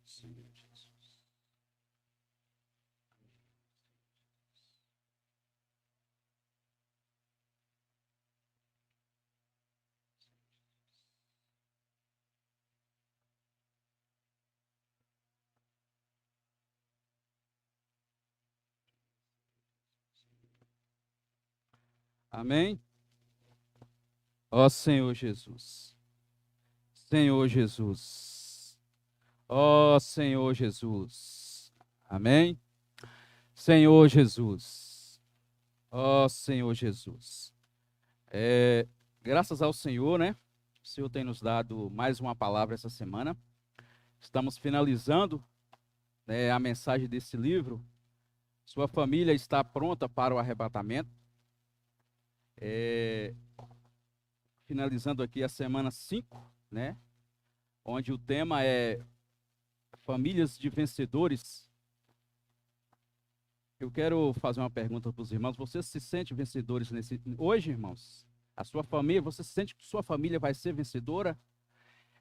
Senhor Jesus. Amém? Ó Senhor Jesus. Senhor Jesus. Ó Senhor Jesus. Amém? Senhor Jesus. Ó Senhor Jesus. Graças ao Senhor, né? O Senhor tem nos dado mais uma palavra essa semana. Estamos finalizando, né, a mensagem desse livro. Sua família está pronta para o arrebatamento. Finalizando aqui a semana 5, né? Onde o tema é famílias de vencedores. Eu quero fazer uma pergunta para os irmãos. Você se sente vencedores hoje, irmãos? A sua família, você sente que sua família vai ser vencedora?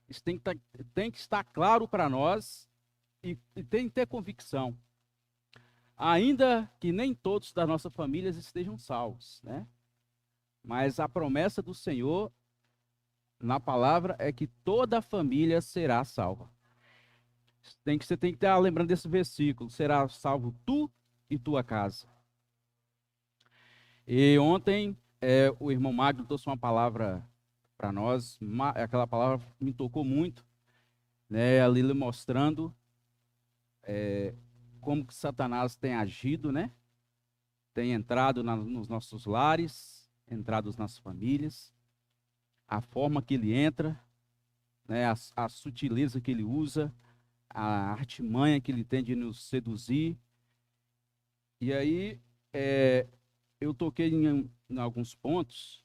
Isso tem que estar claro para nós e tem que ter convicção. Ainda que nem todos das nossas famílias estejam salvos, né? Mas a promessa do Senhor na palavra é que toda a família será salva. Você tem que estar lembrando desse versículo: será salvo tu e tua casa. E ontem o irmão Magno trouxe uma palavra para nós, aquela palavra me tocou muito, né? Ali ele mostrando como que Satanás tem agido, né? Tem entrado nos nossos lares, entrado nas famílias, a forma que ele entra, né? A sutileza que ele usa, a artimanha que ele tem de nos seduzir. E aí eu toquei em alguns pontos.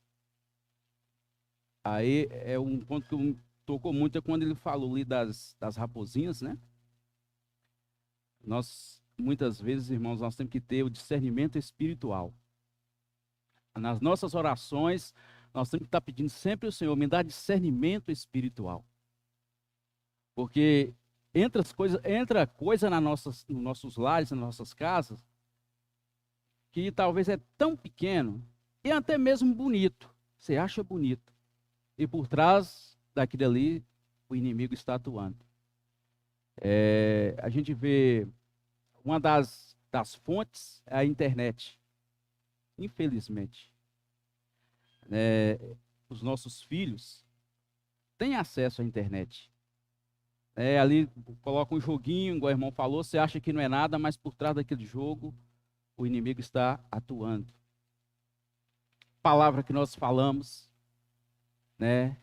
Aí um ponto que me tocou muito é quando ele falou ali das raposinhas, né? Nós, muitas vezes, irmãos, nós temos que ter o discernimento espiritual. Nas nossas orações, nós temos que estar pedindo sempre ao Senhor, me dá discernimento espiritual. Porque entra coisa nos nossos lares, nas nossas casas, que talvez é tão pequeno e até mesmo bonito. Você acha bonito. E por trás daquilo ali, o inimigo está atuando. A gente vê uma das fontes é a internet. Infelizmente. Os nossos filhos têm acesso à internet. Ali coloca um joguinho, igual o irmão falou, você acha que não é nada, mas por trás daquele jogo, o inimigo está atuando. Palavra que nós falamos, né?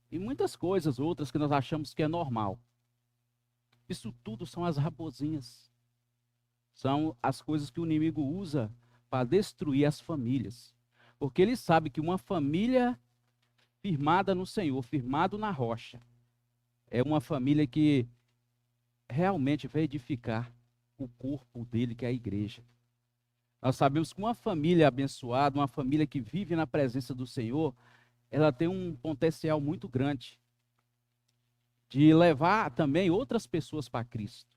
E muitas coisas outras que nós achamos que é normal. Isso tudo são as raposinhas. São as coisas que o inimigo usa para destruir as famílias. Porque ele sabe que uma família firmada no Senhor, firmado na rocha, é uma família que realmente vai edificar o corpo dele, que é a igreja. Nós sabemos que uma família abençoada, uma família que vive na presença do Senhor, ela tem um potencial muito grande de levar também outras pessoas para Cristo.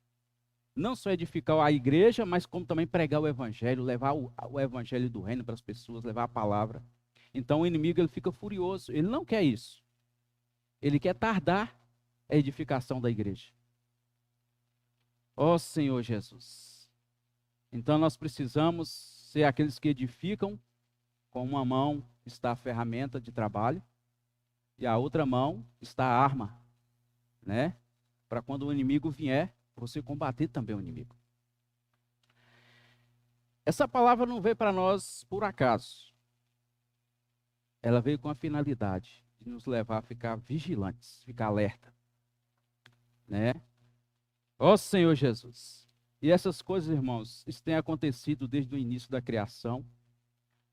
Não só edificar a igreja, mas como também pregar o evangelho, levar o evangelho do reino para as pessoas, levar a palavra. Então o inimigo ele fica furioso, ele não quer isso. Ele quer tardar a edificação da igreja. Ó Senhor Jesus. Então nós precisamos ser aqueles que edificam, com uma mão está a ferramenta de trabalho e a outra mão está a arma, né? Para quando o inimigo vier, você combater também o inimigo. Essa palavra não veio para nós por acaso. Ela veio com a finalidade de nos levar a ficar vigilantes, ficar alerta, né? Ó Senhor Jesus. E essas coisas, irmãos, isso tem acontecido desde o início da criação,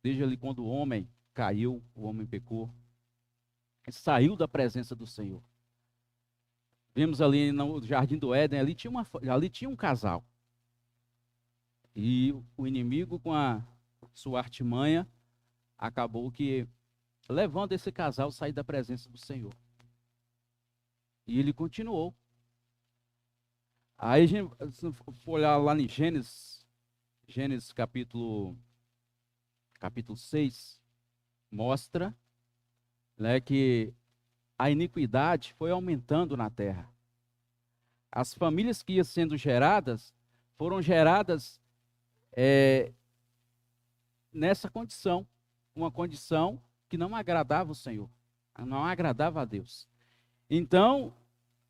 desde ali quando o homem caiu, o homem pecou, saiu da presença do Senhor. Vimos ali no Jardim do Éden, ali tinha um casal. E o inimigo, com a sua artimanha, acabou que levando esse casal a sair da presença do Senhor. E ele continuou. Aí, se for olhar lá em Gênesis capítulo 6, mostra, né, que a iniquidade foi aumentando na terra. As famílias que iam sendo geradas, foram geradas nessa condição, uma condição que não agradava o Senhor, não agradava a Deus. Então,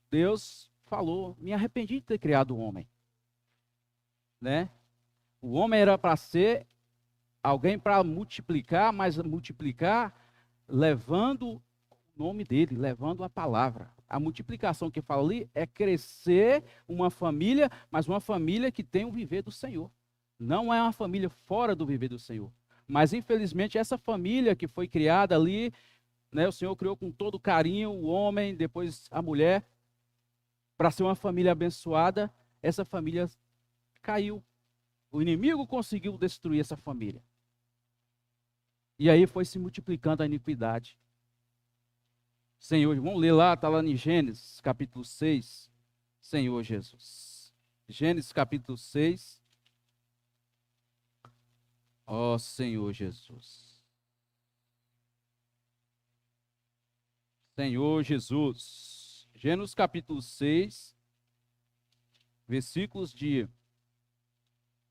Deus falou, me arrependi de ter criado o homem, né? O homem era para ser alguém para multiplicar, mas multiplicar levando o nome dele, levando a palavra. A multiplicação que fala ali é crescer uma família, mas uma família que tem o viver do Senhor. Não é uma família fora do viver do Senhor. Mas, infelizmente, essa família que foi criada ali, né, o Senhor criou com todo carinho o homem, depois a mulher, para ser uma família abençoada, essa família caiu. O inimigo conseguiu destruir essa família. E aí foi se multiplicando a iniquidade. Senhor, vamos ler lá, está lá em Gênesis capítulo 6, Senhor Jesus. Gênesis capítulo 6. Ó Senhor Jesus. Senhor Jesus. Gênesis capítulo 6, versículos de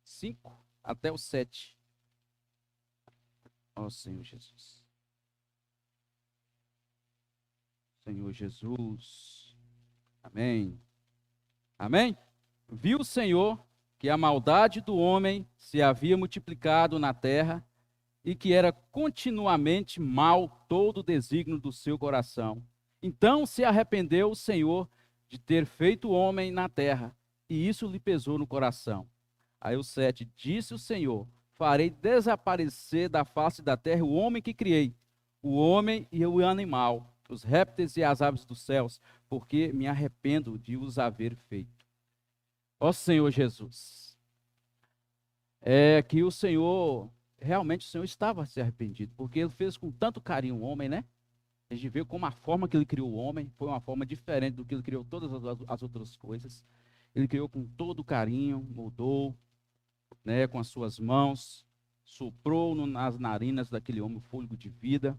5 até o 7. Ó Senhor Jesus. Senhor Jesus. Amém. Amém? Viu o Senhor que a maldade do homem se havia multiplicado na terra e que era continuamente mal todo o desígnio do seu coração. Então se arrependeu o Senhor de ter feito o homem na terra, e isso lhe pesou no coração. Aí o 7, disse o Senhor, farei desaparecer da face da terra o homem que criei, o homem e o animal, os répteis e as aves dos céus, porque me arrependo de os haver feito. Ó Senhor Jesus, é que o Senhor, realmente o Senhor estava se arrependido, porque ele fez com tanto carinho o homem, né? A gente vê como a forma que ele criou o homem foi uma forma diferente do que ele criou todas as outras coisas. Ele criou com todo carinho, moldou, né, com as suas mãos, soprou nas narinas daquele homem o fôlego de vida.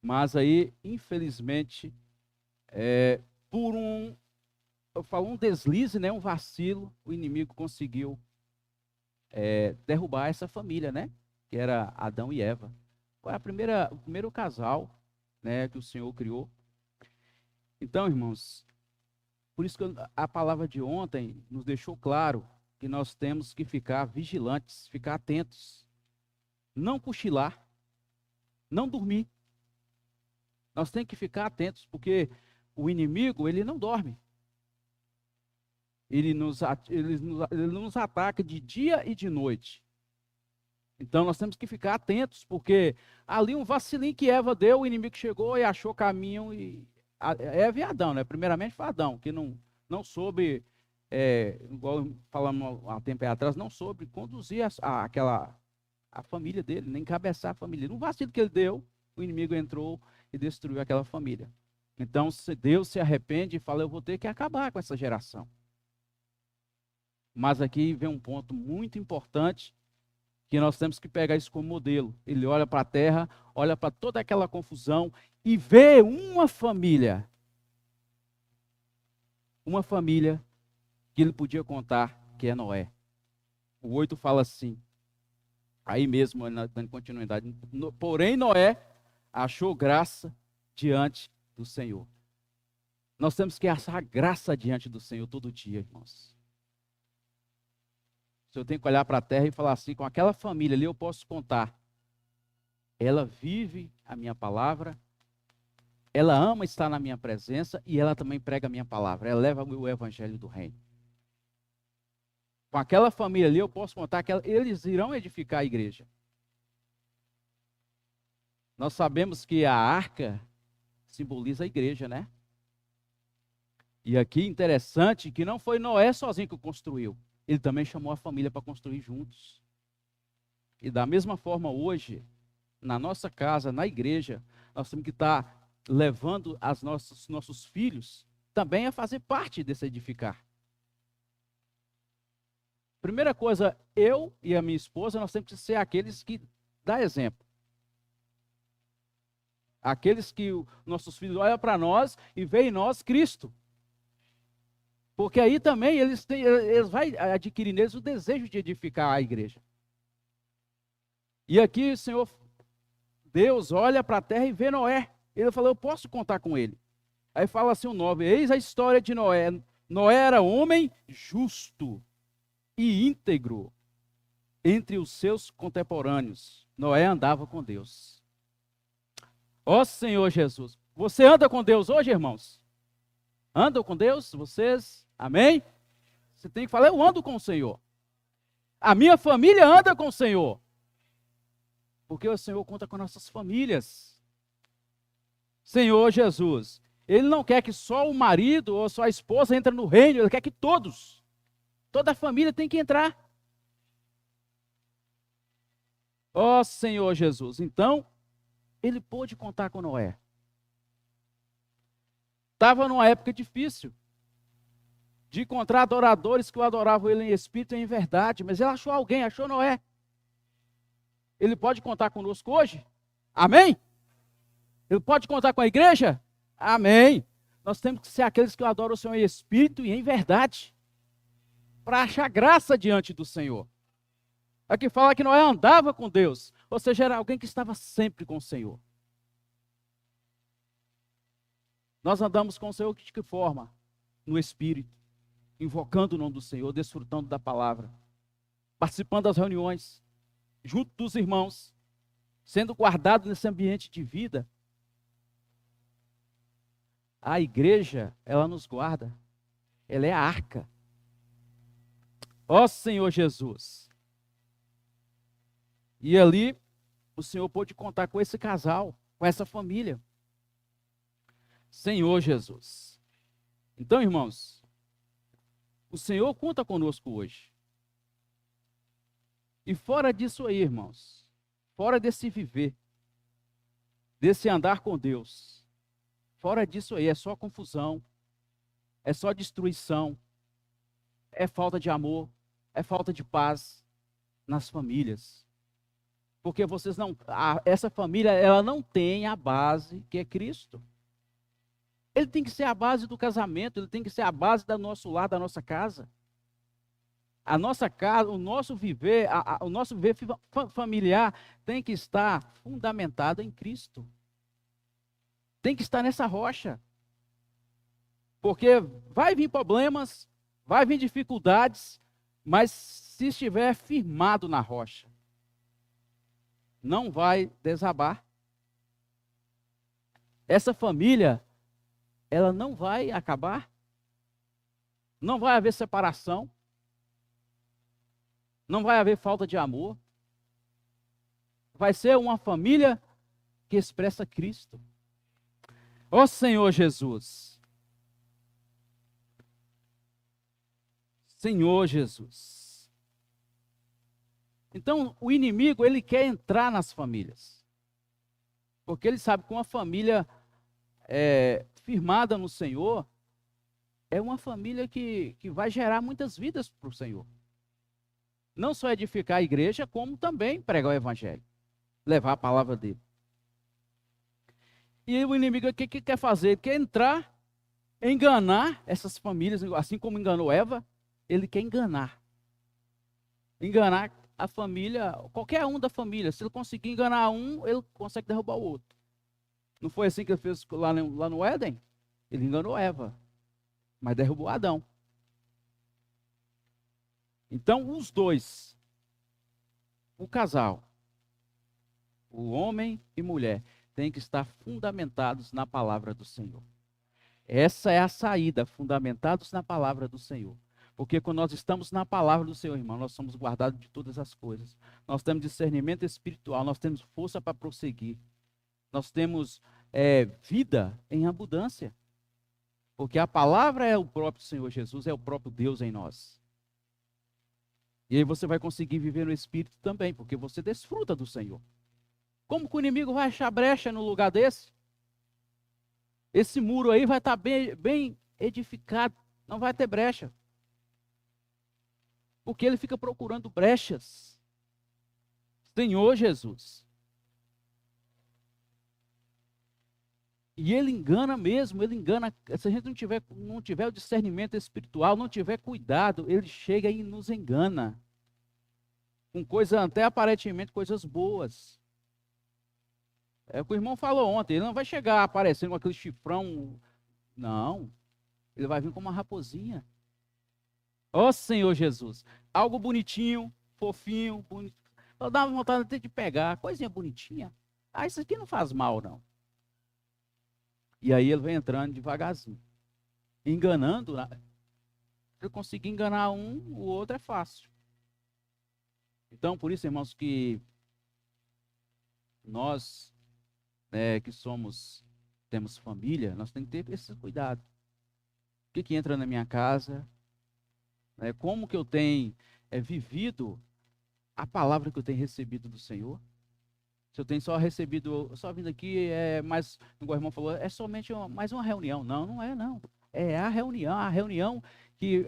Mas aí, infelizmente, por um deslize, né, um vacilo, o inimigo conseguiu derrubar essa família, né? Que era Adão e Eva. Foi o primeiro casal, né, que o Senhor criou. Então, irmãos, por isso que a palavra de ontem nos deixou claro que nós temos que ficar vigilantes, ficar atentos, não cochilar, não dormir. Nós temos que ficar atentos, porque o inimigo, ele não dorme. Ele nos ataca de dia e de noite. Então nós temos que ficar atentos, porque ali um vacilinho que Eva deu, o inimigo chegou e achou caminho, e Eva e Adão, né? Primeiramente foi Adão, que não soube, igual falamos há tempo atrás, não soube conduzir a família dele, nem encabeçar a família dele. Um vacilo que ele deu, o inimigo entrou e destruiu aquela família. Então, se Deus se arrepende e fala, eu vou ter que acabar com essa geração. Mas aqui vem um ponto muito importante, que nós temos que pegar isso como modelo. Ele olha para a terra, olha para toda aquela confusão e vê uma família que ele podia contar, que é Noé. O 8 fala assim, aí mesmo, dando continuidade, porém Noé achou graça diante do Senhor. Nós temos que achar graça diante do Senhor todo dia, irmãos. Se eu tenho que olhar para a terra e falar assim, com aquela família ali eu posso contar. Ela vive a minha palavra, ela ama estar na minha presença e ela também prega a minha palavra. Ela leva o evangelho do reino. Com aquela família ali eu posso contar que eles irão edificar a igreja. Nós sabemos que a arca simboliza a igreja, né? E aqui interessante que não foi Noé sozinho que construiu. Ele também chamou a família para construir juntos. E da mesma forma hoje, na nossa casa, na igreja, nós temos que estar levando nossos filhos também a fazer parte desse edificar. Primeira coisa, eu e a minha esposa, nós temos que ser aqueles que dá exemplo. Aqueles que nossos filhos olham para nós e veem em nós Cristo. Porque aí também eles vão adquirir neles o desejo de edificar a igreja. E aqui o Senhor, Deus olha para a terra e vê Noé. Ele falou, eu posso contar com ele. Aí fala assim o 9, eis a história de Noé. Noé era homem justo e íntegro entre os seus contemporâneos. Noé andava com Deus. Ó Senhor Jesus, você anda com Deus hoje, irmãos? Andam com Deus? Vocês? Amém? Você tem que falar, eu ando com o Senhor. A minha família anda com o Senhor. Porque o Senhor conta com nossas famílias. Senhor Jesus, Ele não quer que só o marido ou só a esposa entre no reino, Ele quer que todos, toda a família tem que entrar. Ó Senhor Jesus, então, Ele pôde contar com Noé. Estava numa época difícil, de encontrar adoradores que o adoravam Ele em espírito e em verdade, mas Ele achou alguém, achou Noé. Ele pode contar conosco hoje? Amém? Ele pode contar com a igreja? Amém. Nós temos que ser aqueles que adoram o Senhor em espírito e em verdade, para achar graça diante do Senhor. Aqui fala que Noé andava com Deus, ou seja, era alguém que estava sempre com o Senhor. Nós andamos com o Senhor de que forma? No espírito, invocando o nome do Senhor, desfrutando da palavra, participando das reuniões, junto dos irmãos, sendo guardado nesse ambiente de vida. A igreja, ela nos guarda. Ela é a arca. Ó Senhor Jesus. E ali, o Senhor pôde contar com esse casal, com essa família. Senhor Jesus. Então, irmãos, o Senhor conta conosco hoje. E fora disso aí, irmãos, fora desse viver, desse andar com Deus, fora disso aí, é só confusão, é só destruição, é falta de amor, é falta de paz nas famílias. Porque vocês não, essa família, ela não tem a base que é Cristo. Ele tem que ser a base do casamento, ele tem que ser a base do nosso lar, da nossa casa. A nossa casa, o nosso viver, o nosso viver familiar tem que estar fundamentado em Cristo. Tem que estar nessa rocha. Porque vai vir problemas, vai vir dificuldades, mas se estiver firmado na rocha, não vai desabar. Essa família, ela não vai acabar. Não vai haver separação. Não vai haver falta de amor. Vai ser uma família que expressa Cristo. Ó Senhor Jesus. Senhor Jesus. Então, o inimigo, ele quer entrar nas famílias. Porque ele sabe que uma família firmada no Senhor é uma família que vai gerar muitas vidas para o Senhor. Não só edificar a igreja, como também pregar o evangelho. Levar a palavra dele. E o inimigo, o que quer fazer? Ele quer entrar, enganar essas famílias, assim como enganou Eva, ele quer enganar. Enganar a família, qualquer um da família. Se ele conseguir enganar um, ele consegue derrubar o outro. Não foi assim que ele fez lá no Éden? Ele enganou Eva, mas derrubou Adão. Então, os dois, o casal, o homem e mulher, têm que estar fundamentados na palavra do Senhor. Essa é a saída, fundamentados na palavra do Senhor. Porque quando nós estamos na palavra do Senhor, irmão, nós somos guardados de todas as coisas. Nós temos discernimento espiritual, nós temos força para prosseguir. Nós temos vida em abundância. Porque a palavra é o próprio Senhor Jesus, é o próprio Deus em nós. E aí você vai conseguir viver no Espírito também, porque você desfruta do Senhor. Como que o inimigo vai achar brecha no lugar desse? Esse muro aí vai estar bem edificado, não vai ter brecha. Porque ele fica procurando brechas. Senhor Jesus. E ele engana mesmo, ele engana. Se a gente não tiver o discernimento espiritual, não tiver cuidado, ele chega e nos engana. Com coisas, até aparentemente, coisas boas. É o que o irmão falou ontem, ele não vai chegar aparecendo com aquele chifrão. Não. Ele vai vir como uma raposinha. Ó Senhor Jesus. Algo bonitinho, fofinho, bonito. Eu dava vontade até de pegar, coisinha bonitinha. Ah, isso aqui não faz mal, não. E aí ele vem entrando devagarzinho. Enganando. Se ele conseguir enganar um, o outro é fácil. Então, por isso, irmãos, que nós, que temos família, nós temos que ter esse cuidado. O que entra na minha casa? Como que eu tenho vivido a palavra que eu tenho recebido do Senhor? Se eu tenho só recebido, só vindo aqui, mas, como o irmão falou, é somente mais uma reunião. Não, não é, não. É a reunião que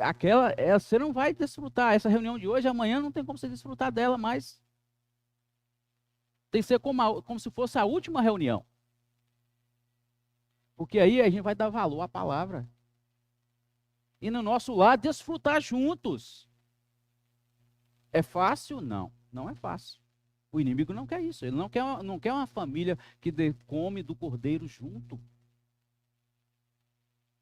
você não vai desfrutar. Essa reunião de hoje, amanhã não tem como você desfrutar dela mais. Tem que ser como se fosse a última reunião. Porque aí a gente vai dar valor à palavra. E no nosso lar, desfrutar juntos. É fácil? Não, não é fácil. O inimigo não quer isso. Ele não quer uma família que come do cordeiro junto.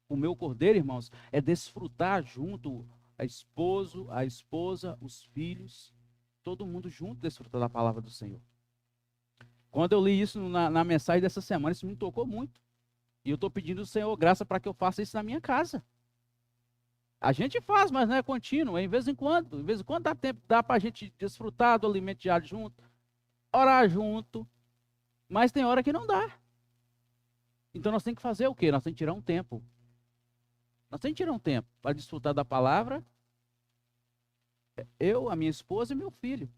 O meu cordeiro, irmãos, é desfrutar junto a esposa, os filhos, todo mundo junto desfrutar da palavra do Senhor. Quando eu li isso na mensagem dessa semana, isso me tocou muito. E eu estou pedindo ao Senhor graça para que eu faça isso na minha casa. A gente faz, mas não é contínuo, é em vez em quando. Em vez em quando dá para a gente desfrutar do alimento diário junto, orar junto, mas tem hora que não dá. Então nós temos que fazer o quê? Nós temos que tirar um tempo. Nós temos que tirar um tempo para desfrutar da palavra. Eu, a minha esposa e meu filho.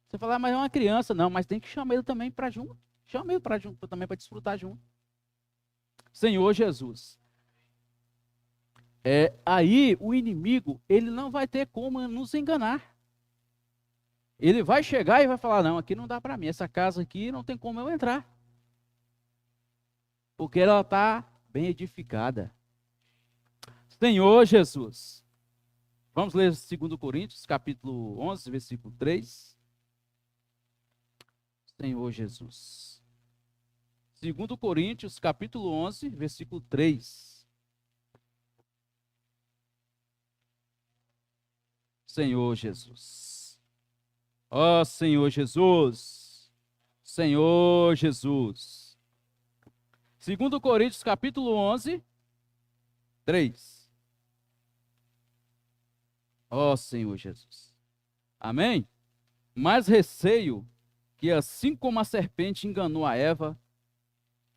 Você fala, mas é uma criança. Não, mas tem que chamar ele também para junto. Chama ele para junto também para desfrutar junto. Senhor Jesus. Aí o inimigo, ele não vai ter como nos enganar. Ele vai chegar e vai falar, não, aqui não dá para mim. Essa casa aqui não tem como eu entrar. Porque ela está bem edificada. Senhor Jesus. Vamos ler 2 Coríntios, capítulo 11, versículo 3. Senhor Jesus. 2 Coríntios, capítulo 11, versículo 3. Senhor Jesus. Ó Senhor Jesus. Senhor Jesus. 2 Coríntios, capítulo 11, 3. Ó Senhor Jesus. Amém? Mas receio que assim como a serpente enganou a Eva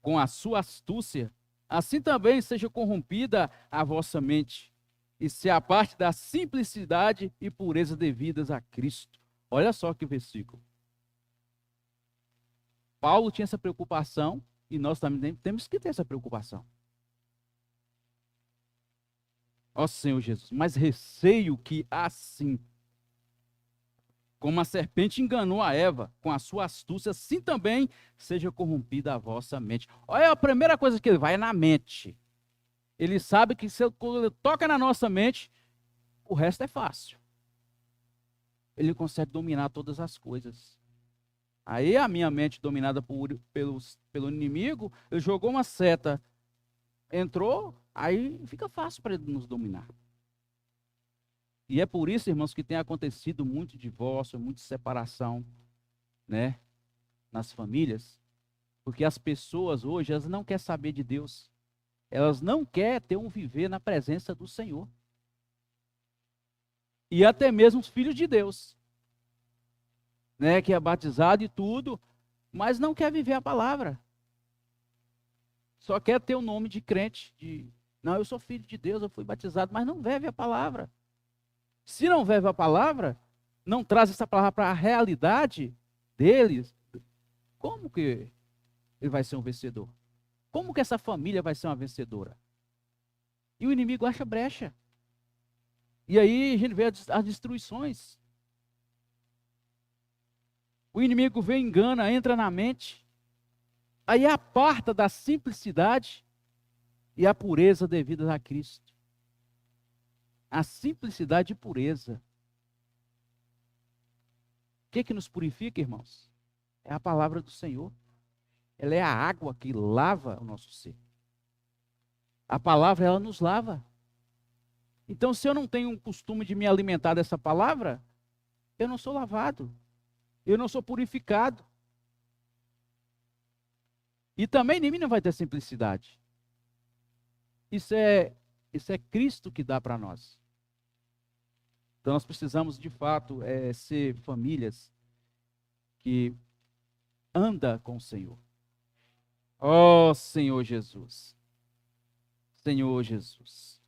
com a sua astúcia, assim também seja corrompida a vossa mente, e se aparte da simplicidade e pureza devidas a Cristo. Olha só que versículo. Paulo tinha essa preocupação, e nós também temos que ter essa preocupação. Ó Senhor Jesus, mas receio que assim, como a serpente enganou a Eva com a sua astúcia, assim também seja corrompida a vossa mente. Olha, a primeira coisa que ele vai é na mente. Ele sabe que quando ele toca na nossa mente, o resto é fácil. Ele consegue dominar todas as coisas. Aí a minha mente dominada pelo inimigo, ele jogou uma seta, entrou, aí fica fácil para ele nos dominar. E é por isso, irmãos, que tem acontecido muito divórcio, muita separação, né, nas famílias, porque as pessoas hoje, elas não querem saber de Deus. Elas não querem ter um viver na presença do Senhor. E até mesmo os filhos de Deus, né, que é batizado e tudo, mas não quer viver a palavra. Só quer ter o nome de crente, não, eu sou filho de Deus, eu fui batizado, mas não vive a palavra. Se não vive a palavra, não traz essa palavra para a realidade deles, como que ele vai ser um vencedor? Como que essa família vai ser uma vencedora? E o inimigo acha brecha. E aí a gente vê as destruições. O inimigo vem, engana, entra na mente, aí aparta da simplicidade e a pureza devida a Cristo. A simplicidade e pureza. O que nos purifica, irmãos? É a palavra do Senhor. Ela é a água que lava o nosso ser. A palavra, ela nos lava. Então, se eu não tenho um costume de me alimentar dessa palavra, eu não sou lavado. Eu não sou purificado. E também em mim não vai ter simplicidade. Isso é Cristo que dá para nós. Então nós precisamos de fato ser famílias que andam com o Senhor. Ó Senhor Jesus. Senhor Jesus.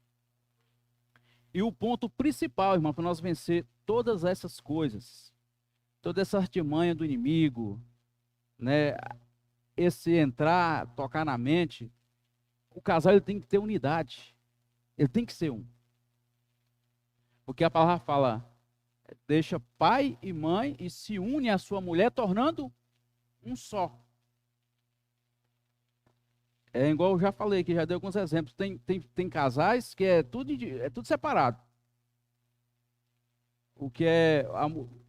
E o ponto principal, irmão, para nós vencer todas essas coisas, toda essa artimanha do inimigo, né? Esse entrar, tocar na mente, o casal ele tem que ter unidade. Ele tem que ser um. Porque a palavra fala, deixa pai e mãe e se une à sua mulher, tornando um só. É igual eu já falei, que já dei alguns exemplos. Tem casais que é tudo separado. O que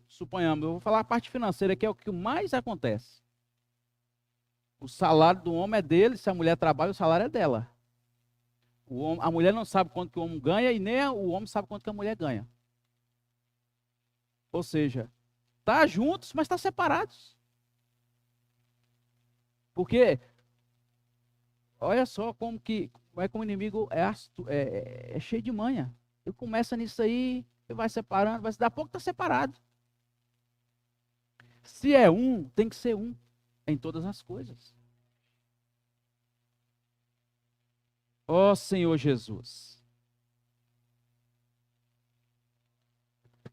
suponhamos, eu vou falar a parte financeira, que é o que mais acontece. O salário do homem é dele, se a mulher trabalha, o salário é dela. A mulher não sabe quanto que o homem ganha e nem o homem sabe quanto que a mulher ganha. Ou seja, tá juntos, mas tá separados. Porque olha só como é que o inimigo é cheio de manha. Ele começa nisso aí, ele vai separando, vai se dar pouco tá separado. Se é um, tem que ser um em todas as coisas. Ó Senhor Jesus.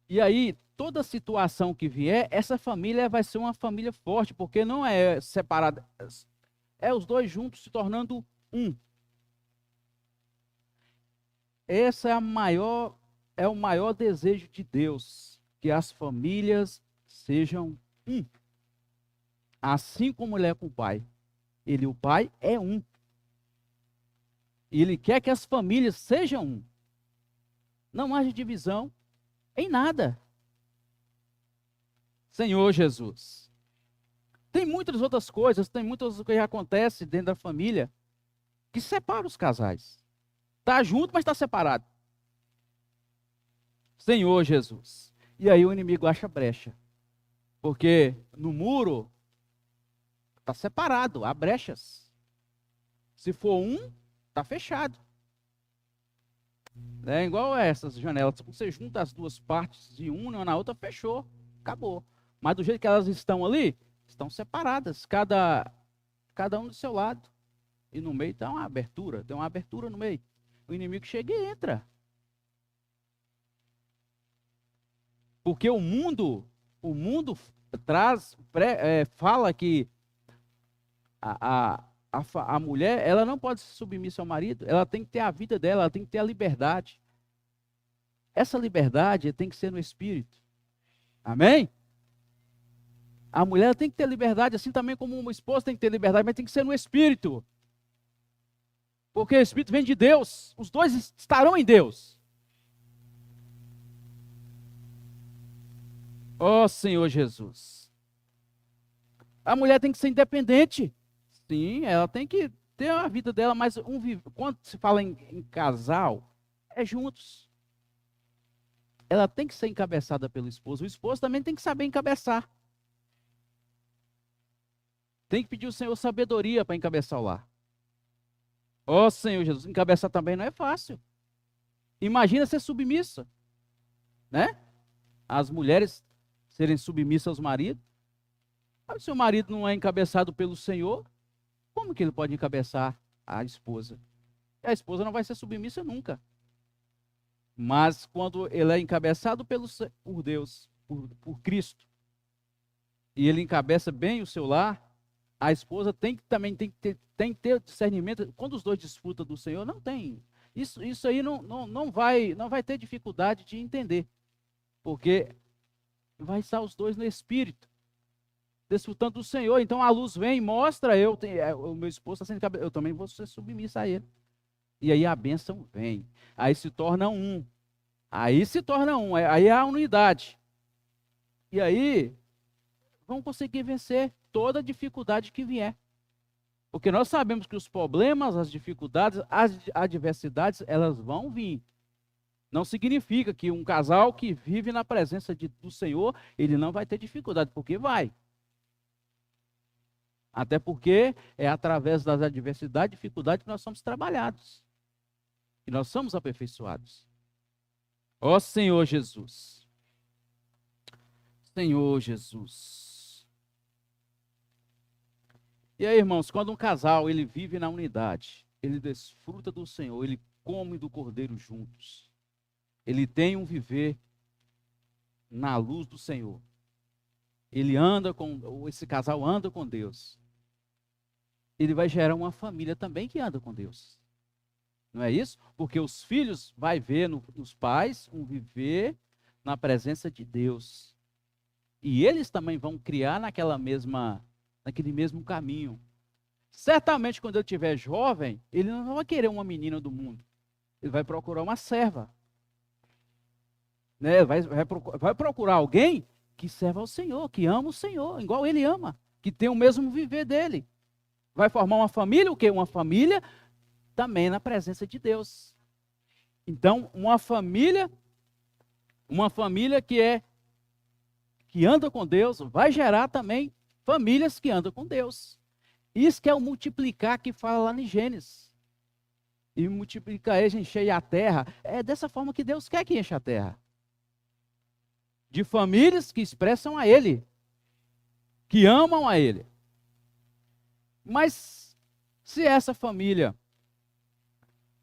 E aí, toda situação que vier, essa família vai ser uma família forte, porque não é separada, é os dois juntos se tornando um. Essa é o maior desejo de Deus, que as famílias sejam um. Assim como ele é com o Pai. Ele e o Pai é um. E ele quer que as famílias sejam um. Não haja divisão em nada. Senhor Jesus. Tem muitas outras coisas, tem muitas coisas que acontecem dentro da família que separam os casais. Está junto, mas está separado. Senhor Jesus. E aí o inimigo acha brecha. Porque no muro está separado, há brechas. Se for um, está fechado. É igual essas janelas. Se você junta as duas partes de uma na outra, fechou. Acabou. Mas do jeito que elas estão ali, estão separadas. Cada um do seu lado. E no meio está uma abertura. Tem uma abertura no meio. O inimigo chega e entra. Porque o mundo fala que a mulher, ela não pode ser submissa ao marido, ela tem que ter a vida dela, ela tem que ter a liberdade. Essa liberdade tem que ser no espírito. Amém? A mulher tem que ter liberdade, assim também como uma esposa tem que ter liberdade, mas tem que ser no espírito. Porque o espírito vem de Deus, os dois estarão em Deus. Ó Senhor Jesus. A mulher tem que ser independente. Sim, ela tem que ter a vida dela, mas quando se fala em casal, é juntos. Ela tem que ser encabeçada pelo esposo. O esposo também tem que saber encabeçar. Tem que pedir ao Senhor sabedoria para encabeçar o lar. Ó Senhor Jesus, encabeçar também não é fácil. Imagina ser submissa, né? As mulheres serem submissas aos maridos. Mas se o marido não é encabeçado pelo Senhor, como que ele pode encabeçar a esposa? E a esposa não vai ser submissa nunca. Mas quando ele é encabeçado por Deus, por Cristo, e ele encabeça bem o seu lar, a esposa também tem que ter discernimento. Quando os dois disputam do Senhor, não tem Isso aí não vai ter dificuldade de entender, porque vai estar os dois no Espírito, desfrutando do Senhor. Então a luz vem e mostra, o meu esposo está sendo cabeça, eu também vou ser submissa a ele. E aí a bênção vem. Aí se torna um. Aí é a unidade. E aí vão conseguir vencer toda dificuldade que vier. Porque nós sabemos que os problemas, as dificuldades, as adversidades, elas vão vir. Não significa que um casal que vive na presença do Senhor, ele não vai ter dificuldade, porque vai. Até porque é através das adversidades, dificuldades, que nós somos trabalhados. E nós somos aperfeiçoados. Ó Senhor Jesus. Senhor Jesus. E aí, irmãos, quando um casal ele vive na unidade, ele desfruta do Senhor, ele come do Cordeiro juntos, ele tem um viver na luz do Senhor, esse casal anda com Deus, ele vai gerar uma família também que anda com Deus. Não é isso? Porque os filhos vai ver nos pais um viver na presença de Deus. E eles também vão criar naquele mesmo caminho. Certamente, quando ele estiver jovem, ele não vai querer uma menina do mundo. Ele vai procurar uma serva. Né? Vai procurar alguém que serva ao Senhor, que ama o Senhor, igual ele ama, que tem o mesmo viver dele. Vai formar uma família, o quê? Uma família também na presença de Deus. Então, uma família que anda com Deus, vai gerar também famílias que andam com Deus. Isso que é o multiplicar que fala lá em Gênesis. E multiplicar eles, encher a terra. É dessa forma que Deus quer que encha a terra. De famílias que expressam a Ele, que amam a Ele. Mas se essa família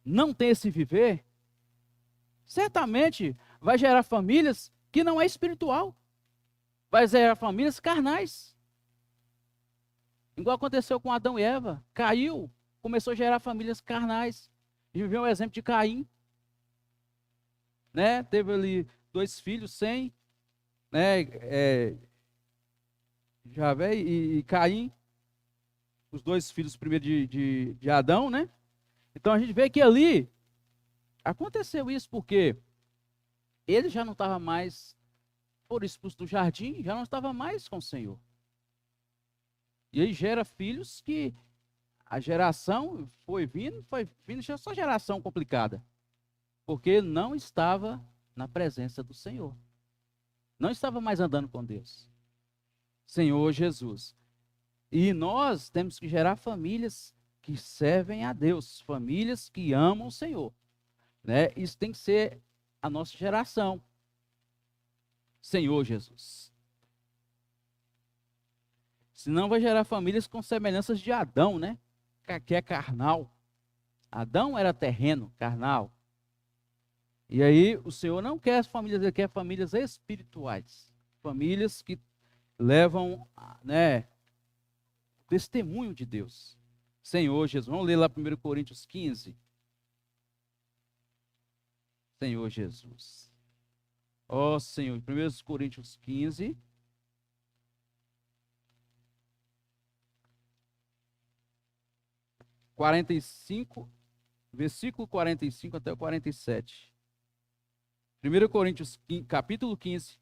não tem esse viver, certamente vai gerar famílias que não é espiritual. Vai gerar famílias carnais. Igual aconteceu com Adão e Eva. Caiu, começou a gerar famílias carnais. A gente viu um exemplo de Caim. Né? Teve ali 2 filhos, Sem, né? Javé e Caim. Os 2 filhos primeiro de Adão, né? Então a gente vê que ali aconteceu isso porque ele já não estava mais, por expulso do jardim, já não estava mais com o Senhor. E aí gera filhos que a geração foi vindo só geração complicada. Porque não estava na presença do Senhor. Não estava mais andando com Deus. Senhor Jesus. E nós temos que gerar famílias que servem a Deus, famílias que amam o Senhor. Né? Isso tem que ser a nossa geração. Senhor Jesus. Senão vai gerar famílias com semelhanças de Adão, né? Que é carnal. Adão era terreno, carnal. E aí o Senhor não quer famílias, ele quer famílias espirituais. Famílias que levam, né, testemunho de Deus. Senhor Jesus. Vamos ler lá 1 Coríntios 15. Senhor Jesus. Ó Senhor, 1 Coríntios 15. Versículo 45 até o 47. 1 Coríntios, capítulo 15,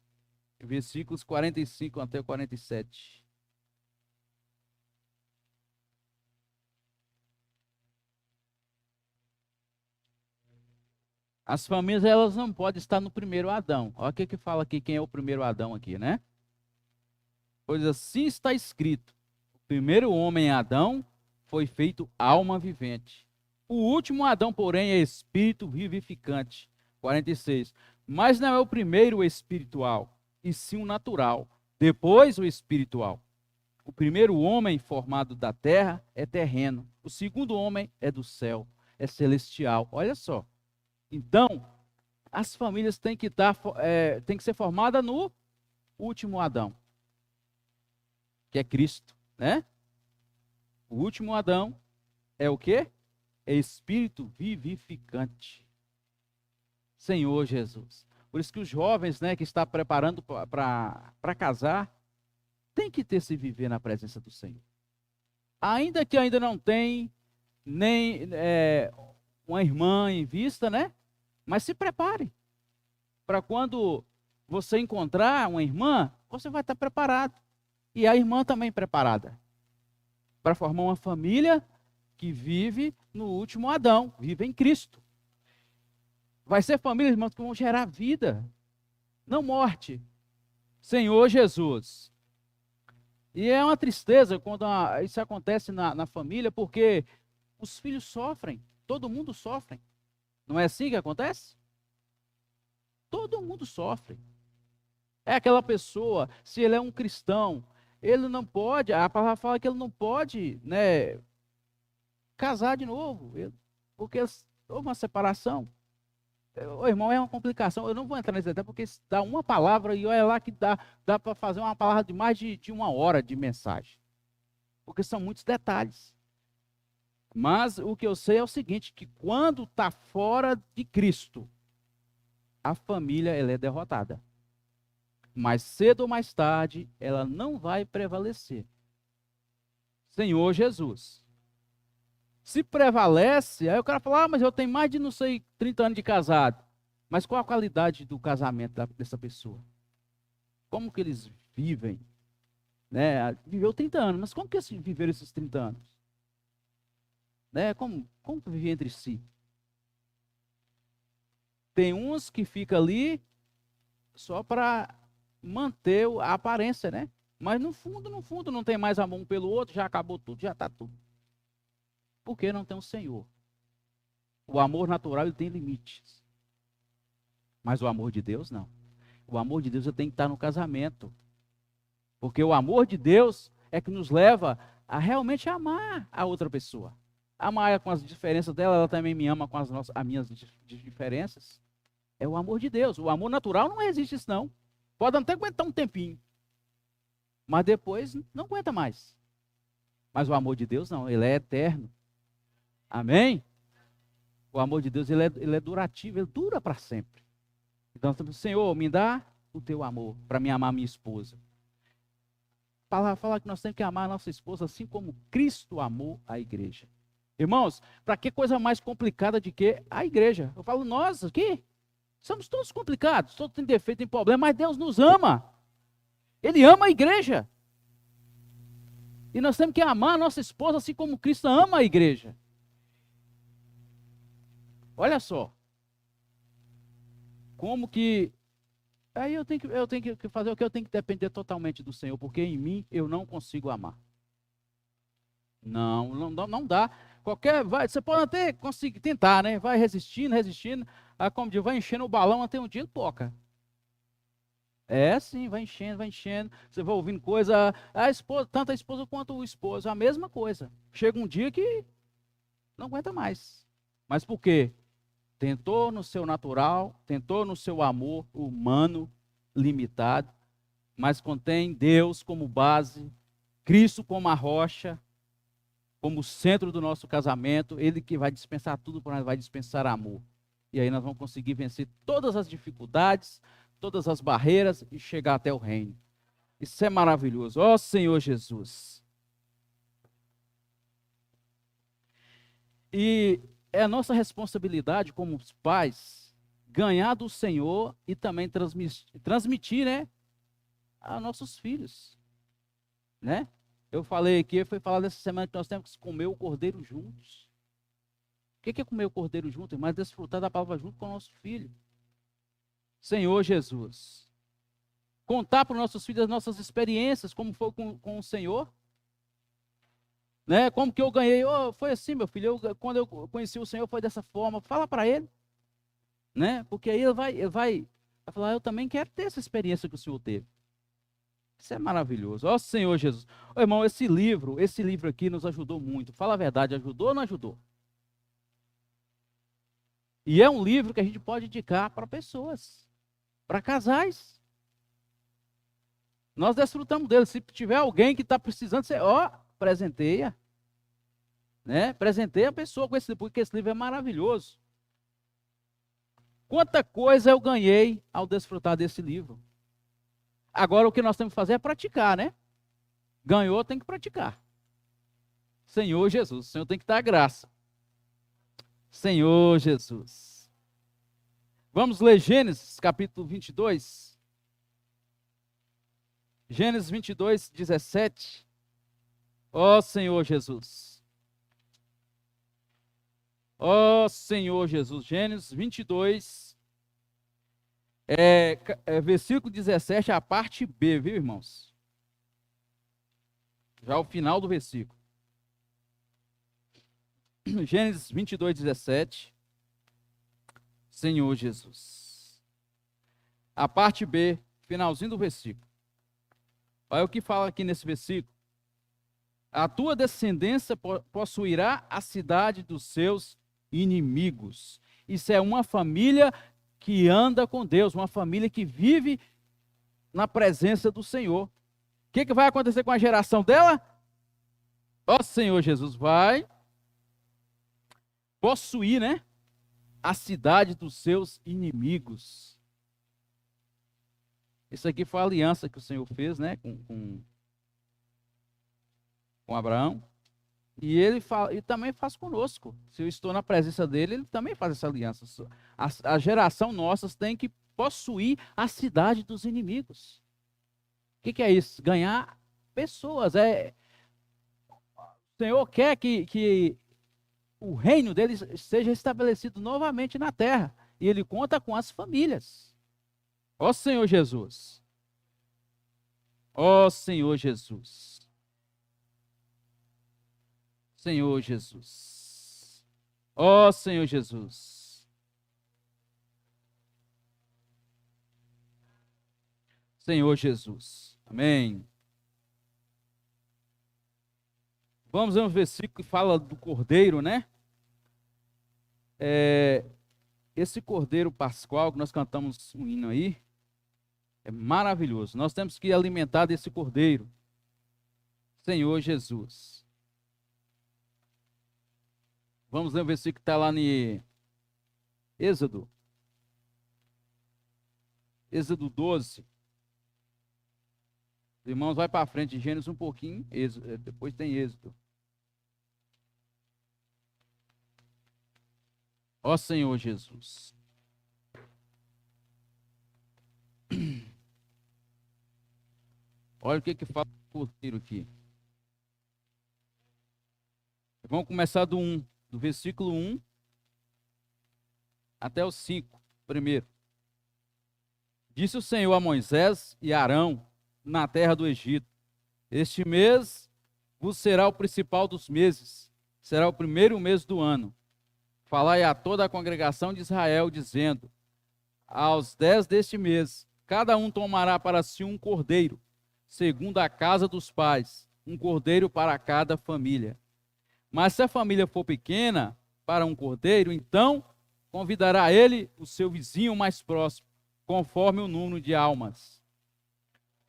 versículos 45 até o 47. As famílias, elas não podem estar no primeiro Adão. Olha o que fala aqui, quem é o primeiro Adão aqui, né? Pois assim está escrito: o primeiro homem, Adão, foi feito alma vivente. O último Adão, porém, é espírito vivificante. 46. Mas não é o primeiro o espiritual, e sim o natural. Depois o espiritual. O primeiro homem formado da terra é terreno. O segundo homem é do céu, é celestial. Olha só. Então, as famílias têm que ser formadas no último Adão, que é Cristo, né? O último Adão é o quê? é espírito vivificante. Senhor Jesus. Por isso que os jovens, né, que estão preparando para casar, tem que ter se viver na presença do Senhor. Ainda que ainda não tem nem uma irmã em vista, né? Mas se prepare para quando você encontrar uma irmã, você vai estar preparado. E a irmã também preparada para formar uma família que vive no último Adão, vive em Cristo. Vai ser família, irmãos, que vão gerar vida, não morte. Senhor Jesus. E é uma tristeza quando isso acontece na família, porque os filhos sofrem, todo mundo sofre. Não é assim que acontece? Todo mundo sofre. É aquela pessoa, se ele é um cristão, ele não pode, a palavra fala que ele não pode, né, casar de novo, porque houve uma separação. O irmão, é uma complicação, eu não vou entrar nesse detalhe, porque dá uma palavra e olha lá que dá para fazer uma palavra de mais de uma hora de mensagem. Porque são muitos detalhes. Mas o que eu sei é o seguinte, que quando está fora de Cristo, a família ela é derrotada. Mais cedo ou mais tarde, ela não vai prevalecer. Senhor Jesus. Se prevalece, aí o cara fala, mas eu tenho mais de, não sei, 30 anos de casado. Mas qual a qualidade do casamento dessa pessoa? Como que eles vivem? Né? Viveu 30 anos, mas como que eles viveram esses 30 anos? Né? Como viver entre si? Tem uns que ficam ali só para manter a aparência, né? Mas no fundo, não tem mais amor um pelo outro, já acabou tudo, já está tudo. Porque não tem o Senhor. O amor natural ele tem limites. Mas o amor de Deus não. O amor de Deus tem que estar no casamento. Porque o amor de Deus é que nos leva a realmente amar a outra pessoa. Amar ela com as diferenças dela, ela também me ama com as minhas diferenças. É o amor de Deus. O amor natural não existe isso não. Pode até aguentar um tempinho. Mas depois não aguenta mais. Mas o amor de Deus não, ele é eterno. Amém? O amor de Deus, ele é durativo, ele dura para sempre. Então, Senhor, me dá o teu amor para me amar minha esposa. A palavra fala que nós temos que amar a nossa esposa assim como Cristo amou a igreja. Irmãos, para que coisa mais complicada de que a igreja? Eu falo, nós aqui, somos todos complicados, todos têm defeito, têm problema, mas Deus nos ama. Ele ama a igreja. E nós temos que amar a nossa esposa assim como Cristo ama a igreja. Olha só. Como que... Aí eu tenho que fazer o que? Eu tenho que depender totalmente do Senhor, porque em mim eu não consigo amar. Não dá. Você pode até conseguir tentar, né? Vai resistindo. Aí, como diz, vai enchendo o balão até um dia ele toca. É sim, vai enchendo. Você vai ouvindo coisa, tanto a esposa quanto o esposo, a mesma coisa. Chega um dia que não aguenta mais. Mas por quê? Tentou no seu natural, tentou no seu amor humano, limitado, mas contém Deus como base, Cristo como a rocha, como centro do nosso casamento, Ele que vai dispensar tudo para nós, vai dispensar amor. E aí nós vamos conseguir vencer todas as dificuldades, todas as barreiras e chegar até o reino. Isso é maravilhoso. Ó Senhor Jesus. E é a nossa responsabilidade como pais ganhar do Senhor e também transmitir, né, a nossos filhos, né? Eu falei aqui, foi falar dessa semana que nós temos que comer o cordeiro juntos. O que é comer o cordeiro junto? Mas desfrutar da palavra junto com o nosso filho. Senhor Jesus. Contar para os nossos filhos as nossas experiências, como foi com o Senhor. Né? Como que eu ganhei? Foi assim, meu filho. Quando eu conheci o Senhor, foi dessa forma. Fala para ele. Né? Porque aí ele vai falar, eu também quero ter essa experiência que o Senhor teve. Isso é maravilhoso. Ó Senhor Jesus. Ô, irmão, esse livro aqui nos ajudou muito. Fala a verdade, ajudou ou não ajudou? E é um livro que a gente pode indicar para pessoas, para casais. Nós desfrutamos dele. Se tiver alguém que está precisando, você, presenteia. né? Presentei a pessoa com esse livro, porque esse livro é maravilhoso. Quanta coisa eu ganhei ao desfrutar desse livro. Agora o que nós temos que fazer é praticar, né? Ganhou, tem que praticar. Senhor Jesus, o Senhor tem que dar graça. Senhor Jesus. Vamos ler Gênesis, capítulo 22. Gênesis 22, 17. Ó Senhor Jesus. Ó Senhor Jesus. Gênesis 22, versículo 17, a parte B, viu, irmãos? Já o final do versículo. Gênesis 22, 17. Senhor Jesus. A parte B, finalzinho do versículo. Olha o que fala aqui nesse versículo. A tua descendência possuirá a cidade dos seus inimigos. Isso é uma família que anda com Deus, uma família que vive na presença do Senhor. O que vai acontecer com a geração dela? Ó Senhor Jesus, vai possuir, né, a cidade dos seus inimigos. Isso aqui foi a aliança que o Senhor fez, né, com Abraão. E ele também faz conosco. Se eu estou na presença dele, ele também faz essa aliança. A geração nossa tem que possuir a cidade dos inimigos. O que é isso? Ganhar pessoas. O Senhor quer que o reino dele seja estabelecido novamente na terra. E ele conta com as famílias. Ó Senhor Jesus. Ó Senhor Jesus. Senhor Jesus. Ó Senhor Jesus. Senhor Jesus. Amém. Vamos ver um versículo que fala do cordeiro, né? Esse cordeiro pascual que nós cantamos um hino aí, é maravilhoso. Nós temos que alimentar desse cordeiro. Senhor Jesus. Vamos ler o versículo que está lá em Êxodo. Êxodo 12. Os irmãos, vai para frente, Gênesis um pouquinho, depois tem Êxodo. Ó Senhor Jesus. Olha o que fala o cordeiro aqui. Vamos começar do versículo 1 até o 5, primeiro. Disse o Senhor a Moisés e Arão na terra do Egito: este mês vos será o principal dos meses, será o primeiro mês do ano. Falai a toda a congregação de Israel, dizendo: aos 10 deste mês, cada um tomará para si um cordeiro, segundo a casa dos pais, um cordeiro para cada família. Mas se a família for pequena para um cordeiro, então convidará ele o seu vizinho mais próximo, conforme o número de almas.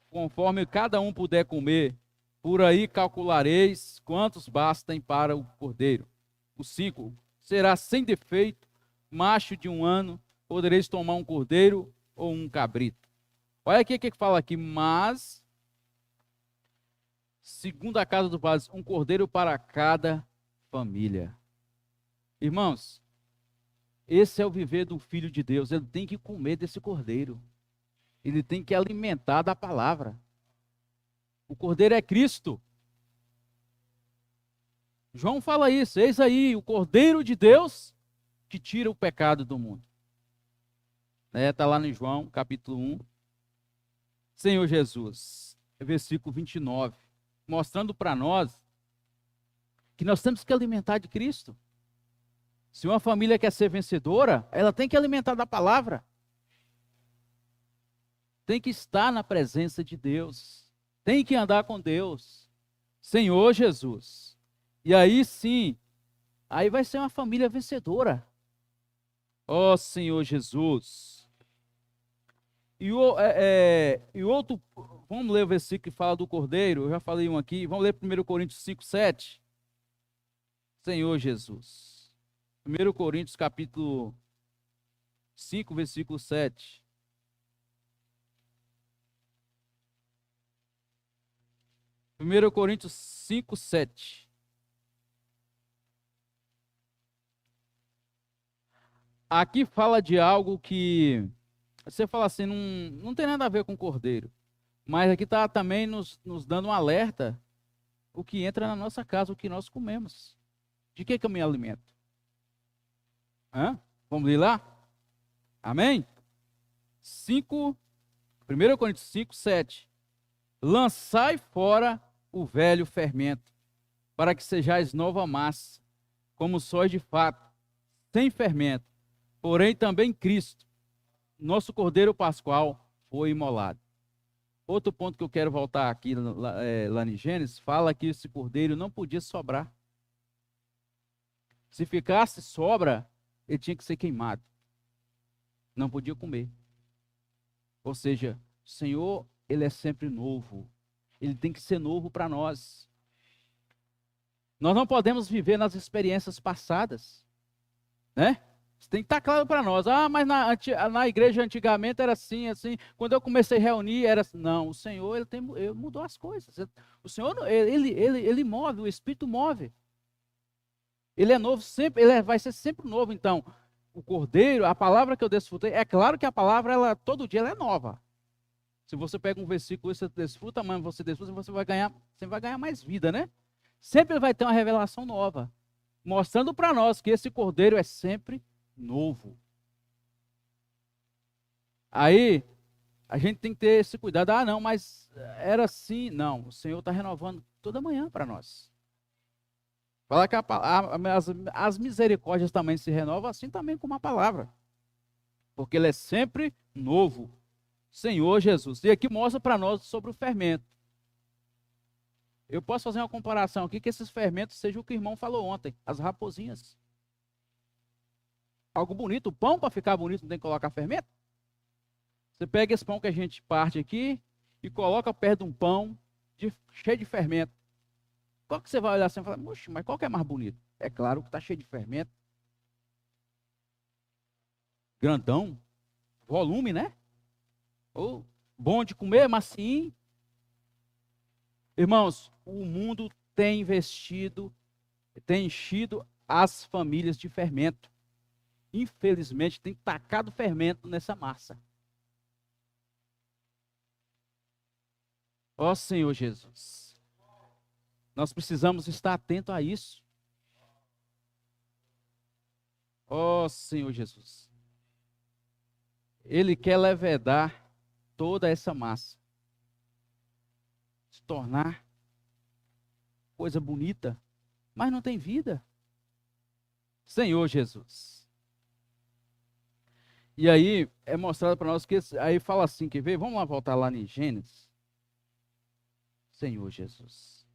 Conforme cada um puder comer, por aí calculareis quantos bastem para o cordeiro. O 5, será sem defeito, macho de 1 ano, podereis tomar um cordeiro ou um cabrito. Olha aqui o que fala aqui, mas, segundo a casa do Pai, um cordeiro para cada família. Irmãos, esse é o viver do Filho de Deus. Ele tem que comer desse cordeiro. Ele tem que alimentar da palavra. O cordeiro é Cristo. João fala isso. Eis aí o cordeiro de Deus que tira o pecado do mundo. Está lá no João, capítulo 1. Senhor Jesus, versículo 29. Mostrando para nós que nós temos que alimentar de Cristo. Se uma família quer ser vencedora, ela tem que alimentar da palavra. Tem que estar na presença de Deus. Tem que andar com Deus. Senhor Jesus. E aí sim, aí vai ser uma família vencedora. Ó Senhor Jesus. E outro, vamos ler o versículo que fala do cordeiro. Eu já falei um aqui. Vamos ler 1 Coríntios 5, 7. Senhor Jesus. 1 Coríntios capítulo 5, versículo 7. 1 Coríntios 5, 7. Aqui fala de algo que você fala assim, não tem nada a ver com cordeiro. Mas aqui está também nos dando um alerta o que entra na nossa casa, o que nós comemos. De que eu me alimento? Hã? Vamos ler lá? Amém? 1 Coríntios 5, 7. Lançai fora o velho fermento, para que sejais nova massa, como sois de fato, sem fermento. Porém também Cristo, nosso Cordeiro Pascual, foi imolado. Outro ponto que eu quero voltar aqui lá em Gênesis, fala que esse cordeiro não podia sobrar. Se ficasse sobra, ele tinha que ser queimado. Não podia comer. Ou seja, o Senhor, ele é sempre novo. Ele tem que ser novo para nós. Nós não podemos viver nas experiências passadas, né? Isso tem que estar claro para nós. Ah, mas na igreja antigamente era assim, assim. Quando eu comecei a reunir, era assim. Não, o Senhor, ele mudou as coisas. O Senhor, ele move, o Espírito move. Ele é novo sempre, vai ser sempre novo. Então, o Cordeiro, a palavra que eu desfrutei, é claro que a palavra, todo dia ela é nova. Se você pega um versículo e você desfruta, amanhã você desfruta, você vai ganhar mais vida, né? Sempre vai ter uma revelação nova, mostrando para nós que esse Cordeiro é sempre novo. Aí, a gente tem que ter esse cuidado. Ah, não, mas era assim. Não, o Senhor está renovando toda manhã para nós. Fala que as misericórdias também se renovam, assim também como a palavra. Porque ele é sempre novo. Senhor Jesus. E aqui mostra para nós sobre o fermento. Eu posso fazer uma comparação aqui, que esses fermentos sejam o que o irmão falou ontem, as raposinhas. Algo bonito, o pão para ficar bonito não tem que colocar fermento? Você pega esse pão que a gente parte aqui e coloca perto de um pão cheio de fermento. Qual que você vai olhar assim e falar, moxa, mas qual que é mais bonito? É claro que está cheio de fermento. Grandão, volume, né? Ou bom de comer, macio. Irmãos, o mundo tem investido, tem enchido as famílias de fermento. Infelizmente, tem tacado fermento nessa massa. Ó Senhor Jesus, nós precisamos estar atentos a isso. Ó Senhor Jesus, Ele quer levedar toda essa massa, se tornar coisa bonita, mas não tem vida. Senhor Jesus. E aí é mostrado para nós que aí fala assim, quer ver? Vamos lá voltar lá em Gênesis. Senhor Jesus.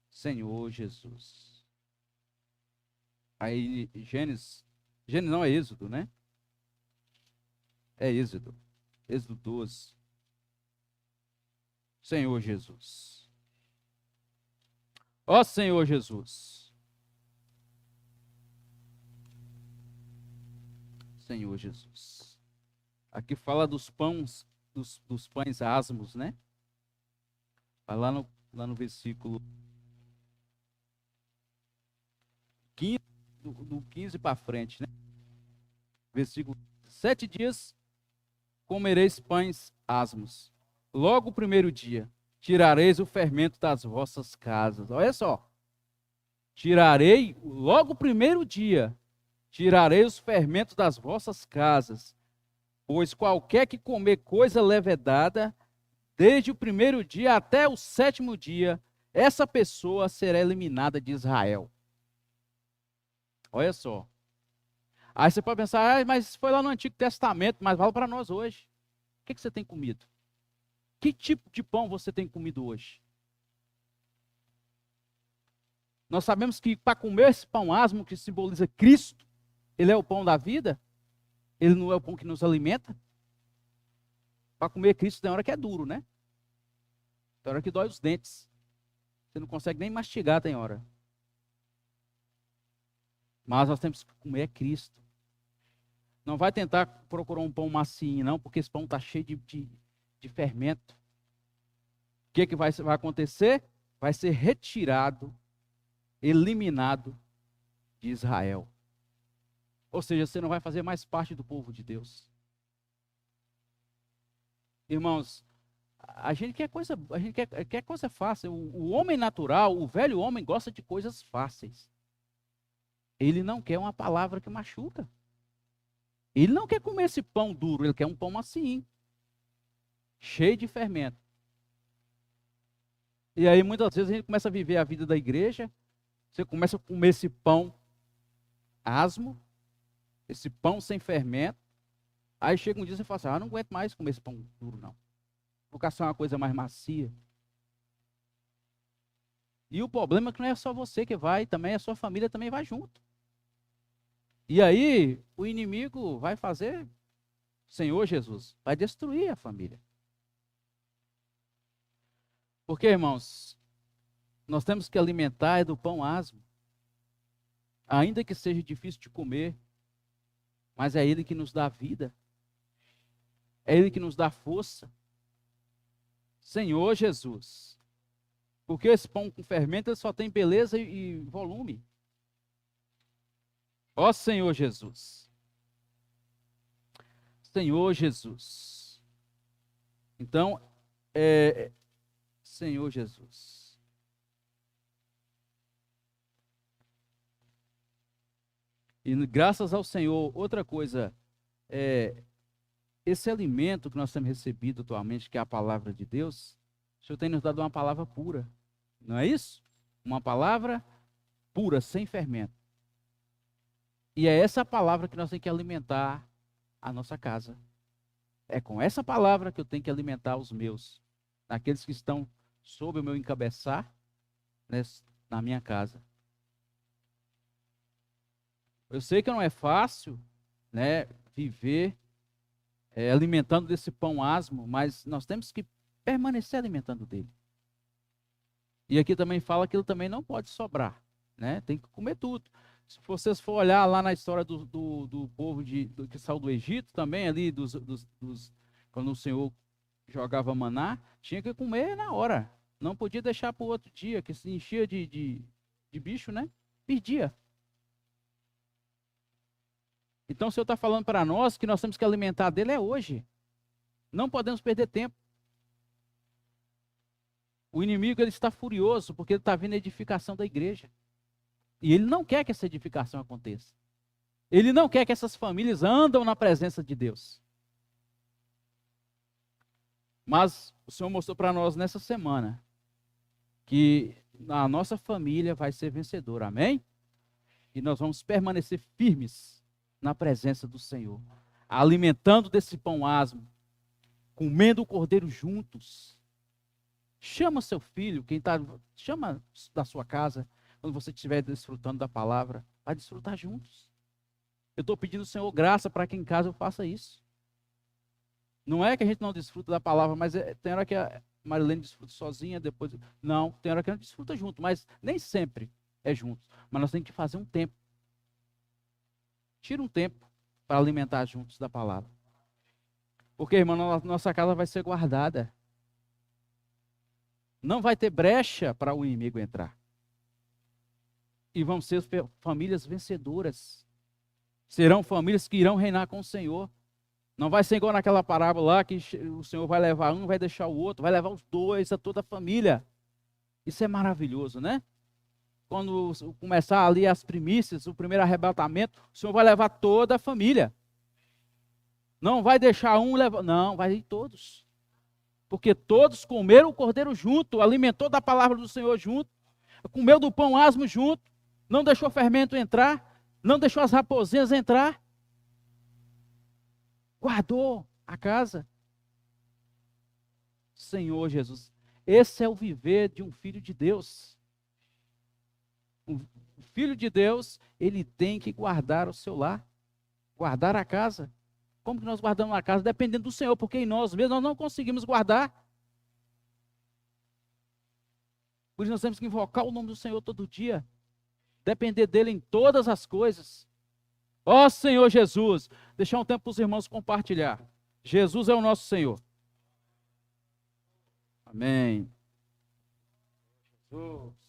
Senhor Jesus. Aí Gênesis não é Êxodo, né? É Êxodo. Êxodo 12. Senhor Jesus. Ó Senhor Jesus. Senhor Jesus. Aqui fala dos pães, dos pães asmos, né? Vai lá no versículo 15, do 15 para frente, né? Versículo 7 dias comereis pães asmos. Logo o primeiro dia, tirareis o fermento das vossas casas. Olha só. Tirarei, logo o primeiro dia, tirarei os fermentos das vossas casas. Pois qualquer que comer coisa levedada, desde o primeiro dia até o sétimo dia, essa pessoa será eliminada de Israel. Olha só. Aí você pode pensar, mas foi lá no Antigo Testamento, mas vale para nós hoje. O que você tem comido? Que tipo de pão você tem comido hoje? Nós sabemos que para comer esse pão asmo que simboliza Cristo, ele é o pão da vida, ele não é o pão que nos alimenta. Para comer Cristo tem hora que é duro, né? Tem hora que dói os dentes. Você não consegue nem mastigar, tem hora. Mas nós temos que comer Cristo. Não vai tentar procurar um pão macio, não, porque esse pão está cheio de fermento. O que vai acontecer? Vai ser retirado, eliminado de Israel. Ou seja, você não vai fazer mais parte do povo de Deus. Irmãos, a gente quer coisa fácil. O homem natural, o velho homem, gosta de coisas fáceis. Ele não quer uma palavra que machuca. Ele não quer comer esse pão duro, ele quer um pão assim, cheio de fermento. E aí, muitas vezes, a gente começa a viver a vida da igreja, você começa a comer esse pão asmo, esse pão sem fermento, aí chega um dia e você fala assim, não aguento mais comer esse pão duro, não. Vou caçar uma coisa mais macia. E o problema é que não é só você que vai, também a sua família também vai junto. E aí, o inimigo vai fazer, Senhor Jesus, vai destruir a família. Porque, irmãos, nós temos que alimentar do pão asmo. Ainda que seja difícil de comer, mas é Ele que nos dá vida. É Ele que nos dá força. Senhor Jesus. Porque esse pão com fermento ele só tem beleza e volume. Ó Senhor Jesus. Senhor Jesus. Então, Senhor Jesus. E graças ao Senhor, outra coisa, esse alimento que nós temos recebido atualmente, que é a palavra de Deus, o Senhor tem nos dado uma palavra pura. Não é isso? Uma palavra pura, sem fermento. E é essa palavra que nós temos que alimentar a nossa casa. É com essa palavra que eu tenho que alimentar os meus, aqueles que estão sob o meu encabeçar, né, na minha casa. Eu sei que não é fácil, né, viver alimentando desse pão asmo, mas nós temos que permanecer alimentando dele. E aqui também fala que ele também não pode sobrar, né? Tem que comer tudo. Se vocês for olhar lá na história do povo que saiu do Egito, também ali, quando o Senhor jogava maná, tinha que comer na hora. Não podia deixar para o outro dia, que se enchia de bicho, né? Perdia. Então o Senhor está falando para nós que nós temos que alimentar dele hoje. Não podemos perder tempo. O inimigo ele está furioso porque ele está vendo a edificação da igreja. E ele não quer que essa edificação aconteça. Ele não quer que essas famílias andam na presença de Deus. Mas o Senhor mostrou para nós nessa semana que a nossa família vai ser vencedora. Amém? E nós vamos permanecer firmes na presença do Senhor. Alimentando desse pão asmo. Comendo o cordeiro juntos. Chama seu filho, chama da sua casa, quando você estiver desfrutando da palavra, vai desfrutar juntos. Eu estou pedindo ao Senhor graça para que em casa eu faça isso. Não é que a gente não desfruta da palavra, mas tem hora que a Marilene desfruta sozinha, depois... Não, tem hora que a gente desfruta junto, mas nem sempre é junto. Mas nós temos que fazer um tempo. Tira um tempo para alimentar juntos da palavra. Porque, irmão, nossa casa vai ser guardada. Não vai ter brecha para o inimigo entrar. E vão ser famílias vencedoras. Serão famílias que irão reinar com o Senhor. Não vai ser igual naquela parábola lá que o Senhor vai levar um, vai deixar o outro, vai levar os dois, a toda a família. Isso é maravilhoso, né? Quando começar ali as primícias, o primeiro arrebatamento, o Senhor vai levar toda a família. Não vai deixar um levar, não, vai ir todos. Porque todos comeram o cordeiro junto, alimentou da palavra do Senhor junto, comeu do pão asmo junto, não deixou fermento entrar, não deixou as raposinhas entrar, guardou a casa. Senhor Jesus, esse é o viver de um filho de Deus. O filho de Deus, ele tem que guardar o seu lar, guardar a casa. Como que nós guardamos a casa? Dependendo do Senhor, porque em nós mesmos nós não conseguimos guardar. Por isso nós temos que invocar o nome do Senhor todo dia. Depender dele em todas as coisas. Ó Senhor Jesus, deixar um tempo para os irmãos compartilhar. Jesus é o nosso Senhor. Amém. Jesus.